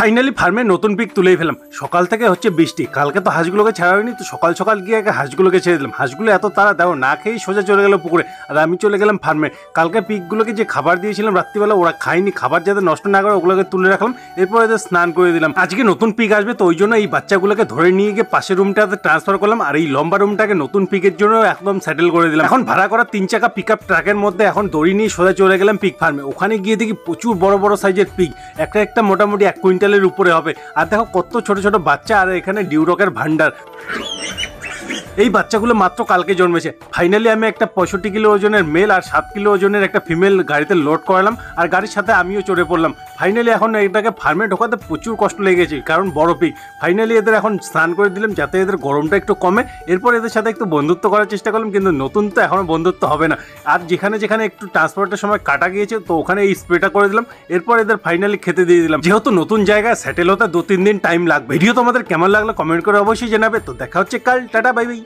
Finally ফার্মে নতুন pick তুলেই ফেলাম। সকাল থেকে হচ্ছে বৃষ্টি, কালকে তো হাঁসগুলোকে ছাড়া হয়নি, তো সকাল সকাল গিয়ে আগে হাঁসগুলোকে ছেড়ে দিলাম। হাঁসগুলো এত তারা দেখো না খেয়েই সোজা চলে গেল পুকুরে, আর আমি চলে গেলাম ফার্মে। কালকে পিকগুলোকে যে খাবার দিয়েছিলাম রাত্রিবেলা, ওরা খায়নি, খাবার যাতে নষ্ট না করে ওগুলোকে তুলে রাখলাম, এরপর এদের স্নান করে দিলাম। আজকে নতুন পিক আসবে, তো ওই জন্য এই বাচ্চাগুলোকে ধরে নিয়ে গিয়ে পাশের রুমটাতে ট্রান্সফার করলাম, আর এই লম্বা রুমটাকে নতুন পিকের জন্য একদম সেটেল করে দিলাম। এখন ভাড়া করা 3 চাকা পিক আপ ট্রাকের মধ্যে এখন দড়ি নিয়ে সোজা চলে গেলাম পিক ফার্মে। ওখানে গিয়ে দেখি প্রচুর বড় বড় সাইজের পিক, একটা একটা মোটামুটি 1 কুইন্টালের উপরে হবে। আর দেখো কত ছোট ছোট বাচ্চা, আর এখানে ডিউরকের ভান্ডার। এই বাচ্চাগুলো মাত্র কালকে জন্মেছে। ফাইনালি আমি একটা 65 কিলো ওজনের মেল আর 7 কিলো ওজনের একটা ফিমেল গাড়িতে লোড করালাম, আর গাড়ির সাথে আমিও চড়ে পড়লাম। ফাইনালি এখন এটাকে ফার্মে ঢোকাতে প্রচুর কষ্ট লেগেছে, কারণ বড় পিক। ফাইনালি এদের এখন স্নান করে দিলাম যাতে এদের গরমটা একটু কমে। এরপর এদের সাথে একটু বন্ধুত্ব করার চেষ্টা করলাম, কিন্তু নতুন তো এখনও বন্ধুত্ব হবে না। আর যেখানে যেখানে একটু ট্রান্সপোর্টের সময় কাটা গিয়েছে, তো ওখানে এই স্প্রেটা করে দিলাম। এরপর এদের ফাইনালি খেতে দিয়ে দিলাম, যেহেতু নতুন জায়গায় সেটেল হতে 2-3 দিন টাইম লাগবে। ভিডিও তোমাদের কেমন লাগলো কমেন্ট করে অবশ্যই জানাবে। তো দেখা হচ্ছে কাল, টাটা, বাই বাই।